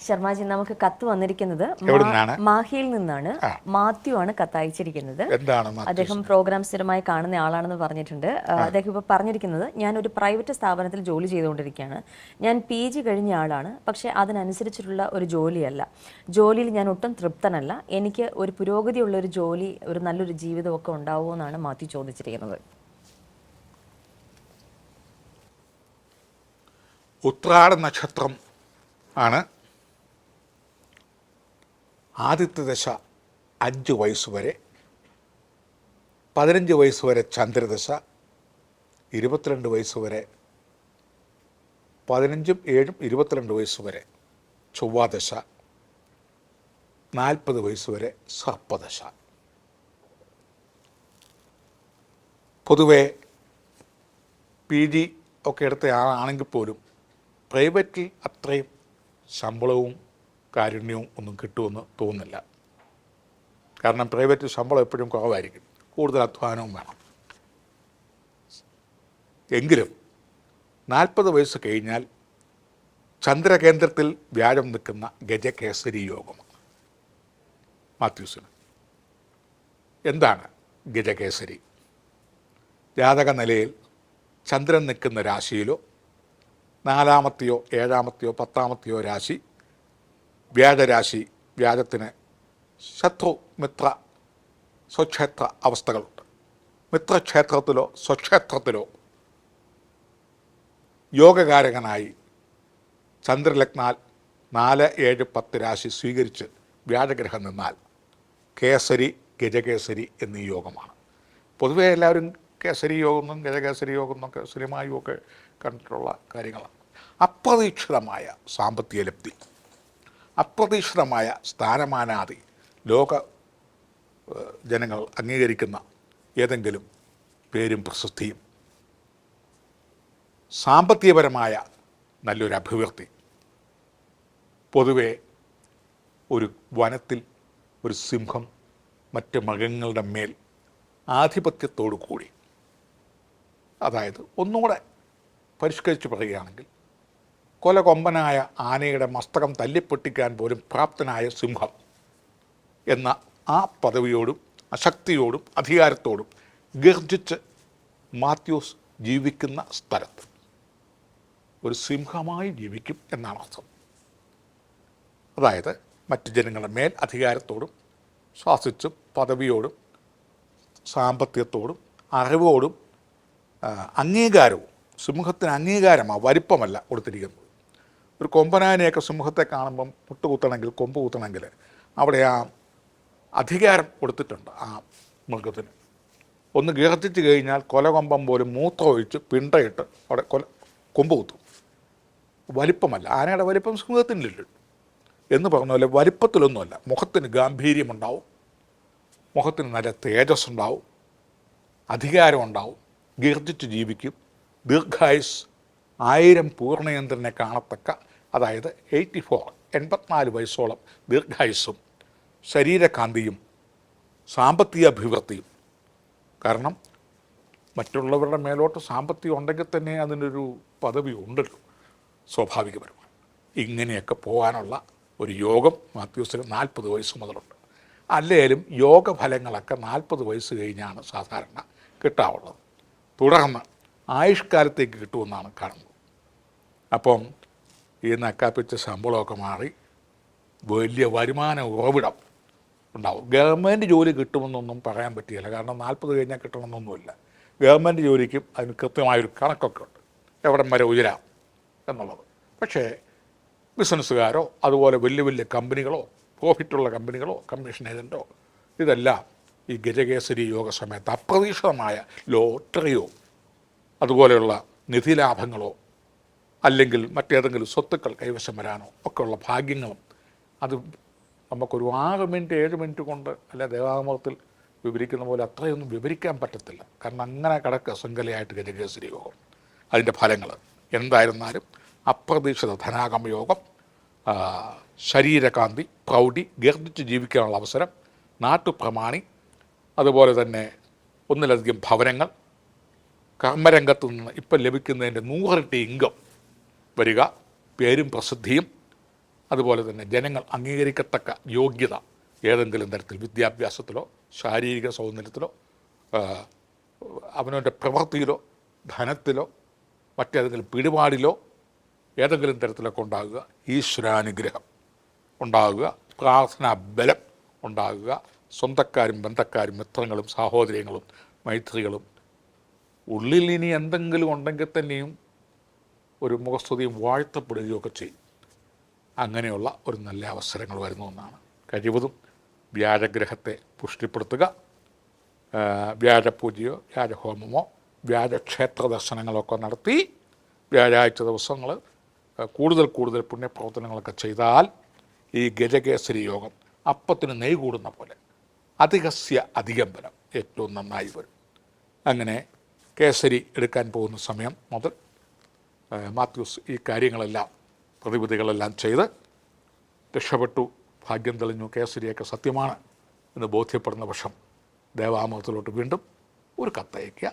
ശർമാജി, നമുക്ക് കത്ത് വന്നിരിക്കുന്നത് മാഹിയിൽ നിന്നാണ്. മാത്യു ആണ് കത്ത് അയച്ചിരിക്കുന്നത്. അദ്ദേഹം പ്രോഗ്രാം സ്ഥിരമായി കാണുന്ന ആളാണെന്ന് പറഞ്ഞിട്ടുണ്ട്. അദ്ദേഹം ഇപ്പോൾ പറഞ്ഞിരിക്കുന്നത്, ഞാൻ ഒരു പ്രൈവറ്റ് സ്ഥാപനത്തിൽ ജോലി ചെയ്തുകൊണ്ടിരിക്കുകയാണ്. ഞാൻ PG കഴിഞ്ഞ ആളാണ്, പക്ഷേ അതിനനുസരിച്ചിട്ടുള്ള ഒരു ജോലിയല്ല. ജോലിയിൽ ഞാൻ ഒട്ടും തൃപ്തനല്ല. എനിക്ക് ഒരു പുരോഗതിയുള്ള ഒരു ജോലി, ഒരു നല്ലൊരു ജീവിതമൊക്കെ ഉണ്ടാവുമോ എന്നാണ് മാത്യു ചോദിച്ചിരിക്കുന്നത്. ഉത്രാട നക്ഷത്രം ആണ്. ആദ്യത്തെ ദശ 5 വയസ്സ് വരെ, 15 വയസ്സ് വരെ ചന്ദ്രദശ, 22 വയസ്സ് വരെ, 15ഉം 7ഉം 22 വയസ്സ് വരെ ചൊവ്വാദശ, 40 വയസ്സ് വരെ സർപ്പദശ. പൊതുവെ PG ഒക്കെ എടുത്ത ആളാണെങ്കിൽ പോലും പ്രൈവറ്റിൽ അത്രയും ശമ്പളവും കാരുണ്യവും ഒന്നും കിട്ടുമെന്ന് തോന്നുന്നില്ല. കാരണം പ്രൈവറ്റ് ശമ്പളം എപ്പോഴും കുറവായിരിക്കും, കൂടുതൽ അധ്വാനവും വേണം. എങ്കിലും 40 വയസ്സ് കഴിഞ്ഞാൽ ചന്ദ്രകേന്ദ്രത്തിൽ വ്യാഴം നിൽക്കുന്ന ഗജകേസരി യോഗമാണ് മാത്യൂസിന്. എന്താണ് ഗജകേസരി? ജാതക നിലയിൽ ചന്ദ്രൻ നിൽക്കുന്ന രാശിയിലോ 4-മത്തെയോ 7-മത്തെയോ 10-മത്തെയോ രാശി വ്യാഴരാശി, വ്യാഴത്തിന് ശത്രു മിത്ര സ്വക്ഷേത്ര അവസ്ഥകളുണ്ട്. മിത്രക്ഷേത്രത്തിലോ സ്വക്ഷേത്രത്തിലോ യോഗകാരകനായി ചന്ദ്രലഗ്നാൽ 4, 7, 10 രാശി സ്വീകരിച്ച് വ്യാഴഗ്രഹം നിന്നാൽ കേസരി, ഗജകേസരി എന്നീ യോഗമാണ്. പൊതുവേ എല്ലാവരും കേസരി യോഗം എന്നും ഗജകേസരി യോഗം എന്നൊക്കെ സിനിമയുമൊക്കെ കണ്ടിട്ടുള്ള കാര്യങ്ങളാണ്. അപ്രതീക്ഷിതമായ സാമ്പത്തിക ലബ്ധി, അപ്രതീക്ഷിതമായ സ്ഥാനമാനാദി, ലോക ജനങ്ങൾ അംഗീകരിക്കുന്ന ഏതെങ്കിലും പേരും പ്രശസ്തിയും, സാമ്പത്തികപരമായ നല്ലൊരു അഭിവൃദ്ധി. പൊതുവെ ഒരു വനത്തിൽ ഒരു സിംഹം മറ്റ് മൃഗങ്ങളുടെ മേൽ ആധിപത്യത്തോടു കൂടി, അതായത് ഒന്നുകൂടെ പരിഷ്കരിച്ച് പറയുകയാണെങ്കിൽ കൊലകൊമ്പനായ ആനയുടെ മസ്തകം തല്ലിപ്പൊട്ടിക്കാൻ പോലും പ്രാപ്തനായ സിംഹം എന്ന ആ പദവിയോടും അശക്തിയോടും അധികാരത്തോടും ഗർജിച്ച് മാത്യൂസ് ജീവിക്കുന്ന സ്ഥലത്ത് ഒരു സിംഹമായി ജീവിക്കും എന്നാണ് അർത്ഥം. അതായത് മറ്റ് ജനങ്ങളുടെ മേൽ അധികാരത്തോടും ശ്വാസിച്ചും പദവിയോടും സാമ്പത്തികത്തോടും അറിവോടും അംഗീകാരവും. സിംഹത്തിന് അംഗീകാരമാണ്, വലിപ്പമല്ല കൊടുത്തിരിക്കുന്നത്. ഒരു കൊമ്പനാനെയൊക്കെ സിംഹത്തെ കാണുമ്പം മുട്ടുകുത്തണമെങ്കിൽ, കൊമ്പ് കുത്തണമെങ്കിൽ അവിടെ ആ അധികാരം കൊടുത്തിട്ടുണ്ട് ആ മൃഗത്തിന്. ഒന്ന് ഗർജിച്ച് കഴിഞ്ഞാൽ കൊലകൊമ്പം പോലും മൂത്രമൊഴിച്ച് പിണ്ടയിട്ട് അവിടെ കൊമ്പ് കുത്തും. വലിപ്പമല്ല, ആനയുടെ വലിപ്പം സിംഹത്തിനില്ല എന്ന് പറഞ്ഞ പോലെ വലിപ്പത്തിലൊന്നുമല്ല. മുഖത്തിന് ഗാംഭീര്യമുണ്ടാവും, മുഖത്തിന് നല്ല തേജസ് ഉണ്ടാവും, അധികാരമുണ്ടാവും, ഗർജിച്ച് ജീവിക്കും. ദീർഘായുസ് 1000 പൂർണ്ണയന്ത്രനെ കാണത്തക്ക, അതായത് 84 വയസ്സോളം ദീർഘായുസ്സും ശരീരകാന്തിയും സാമ്പത്തിക അഭിവൃദ്ധിയും. കാരണം മറ്റുള്ളവരുടെ മേലോട്ട് സാമ്പത്തികം ഉണ്ടെങ്കിൽ തന്നെ അതിനൊരു പദവി ഉണ്ടല്ലോ സ്വാഭാവികപരമായി. ഇങ്ങനെയൊക്കെ പോകാനുള്ള ഒരു യോഗം മാത്യൂസിന് 40 വയസ്സ് മുതലുണ്ട്. അല്ലെങ്കിലും യോഗഫലങ്ങളൊക്കെ 40 വയസ്സ് കഴിഞ്ഞാണ് സാധാരണ കിട്ടാവുള്ളത്. തുടർന്ന് ആയുഷ്കാലത്തേക്ക് കിട്ടുമെന്നാണ് കാണുന്നത്. അപ്പം ഈ നക്കാപ്പിച്ച ശമ്പളമൊക്കെ മാറി വലിയ വരുമാന ഉറവിടം ഉണ്ടാവും. ഗവൺമെൻറ് ജോലി കിട്ടുമെന്നൊന്നും പറയാൻ പറ്റിയില്ല, കാരണം 40 കഴിഞ്ഞാൽ കിട്ടണമെന്നൊന്നുമില്ല. ഗവൺമെൻറ് ജോലിക്കും അതിന് കൃത്യമായൊരു കണക്കൊക്കെ ഉണ്ട്, എവിടം വരെ ഉയരാം എന്നുള്ളത്. പക്ഷേ ബിസിനസ്സുകാരോ അതുപോലെ വലിയ വലിയ കമ്പനികളോ, പ്രോഫിറ്റുള്ള കമ്പനികളോ, കമ്മീഷൻ ഏജൻറ്റോ, ഇതെല്ലാം ഈ ഗജകേസരി യോഗ സമയത്ത് അപ്രതീക്ഷിതമായ ലോട്ടറിയോ അതുപോലെയുള്ള നിധിലാഭങ്ങളോ അല്ലെങ്കിൽ മറ്റേതെങ്കിലും സ്വത്തുക്കൾ കൈവശം വരാനോ ഒക്കെയുള്ള ഭാഗ്യങ്ങളും. അത് നമുക്കൊരു 6 മിനിറ്റ് 7 മിനിറ്റ് കൊണ്ട് അല്ലെ ദേവാമൃതത്തിൽ വിവരിക്കുന്ന പോലെ അത്രയൊന്നും വിവരിക്കാൻ പറ്റത്തില്ല. കാരണം അങ്ങനെ കിടക്കുക ശൃംഖലയായിട്ട് ഗജകേസരി യോഗം. അതിൻ്റെ ഫലങ്ങൾ എന്തായിരുന്നാലും അപ്രതീക്ഷിത ധനാഗമ യോഗം, ശരീരകാന്തി, പ്രൗഢി, ഗർജിച്ച് ജീവിക്കാനുള്ള അവസരം, നാട്ടുപ്രമാണി, അതുപോലെ തന്നെ ഒന്നിലധികം ഭവനങ്ങൾ, കർമ്മരംഗത്തു നിന്ന് ഇപ്പം ലഭിക്കുന്നതിൻ്റെ 100 ഇരട്ടി ഇൻകം വരിക, പേരും പ്രസിദ്ധിയും, അതുപോലെ തന്നെ ജനങ്ങൾ അംഗീകരിക്കത്തക്ക യോഗ്യത ഏതെങ്കിലും തരത്തിൽ വിദ്യാഭ്യാസത്തിലോ ശാരീരിക സൗന്ദര്യത്തിലോ അവനവൻ്റെ പ്രവൃത്തിയിലോ ധനത്തിലോ മറ്റേതെങ്കിലും പിടിപാടിലോ ഏതെങ്കിലും തരത്തിലൊക്കെ ഉണ്ടാകുക, ഈശ്വരാനുഗ്രഹം ഉണ്ടാകുക, പ്രാർത്ഥനാ ബലം ഉണ്ടാകുക, സ്വന്തക്കാരും ബന്ധക്കാരും മിത്രങ്ങളും സഹോദര്യങ്ങളും മൈത്രികളും ഉള്ളിൽ ഇനി എന്തെങ്കിലും ഉണ്ടെങ്കിൽ തന്നെയും ഒരു മുഖസ്തുതിയും വാഴ്ത്തപ്പെടുകയും ഒക്കെ ചെയ്യും. അങ്ങനെയുള്ള ഒരു നല്ല അവസരങ്ങൾ വരുന്ന ഒന്നാണ്. കഴിവതും വ്യാഴഗ്രഹത്തെ പുഷ്ടിപ്പെടുത്തുക. വ്യാഴപൂജയോ വ്യാഴഹോമമോ വ്യാഴക്ഷേത്ര ദർശനങ്ങളൊക്കെ നടത്തി വ്യാഴാഴ്ച ദിവസങ്ങൾ കൂടുതൽ പുണ്യപ്രവർത്തനങ്ങളൊക്കെ ചെയ്താൽ ഈ ഗജകേസരി യോഗം അപ്പത്തിന് നെയ് കൂടുന്ന പോലെ അധികസ്യ അധികം ബലം ഏറ്റവും നന്നായി വരും. അങ്ങനെ കേസരി എടുക്കാൻ പോകുന്ന സമയം മുതൽ മാത്യൂസ് ഈ കാര്യങ്ങളെല്ലാം പ്രതിവിധികളെല്ലാം ചെയ്ത് രക്ഷപ്പെട്ടു, ഭാഗ്യം തെളിഞ്ഞു, കേസരിയൊക്കെ സത്യമാണ് എന്ന് ബോധ്യപ്പെടുന്ന പക്ഷം ദേവാമൃതത്തിലോട്ട് വീണ്ടും ഒരു കത്തയക്കുക.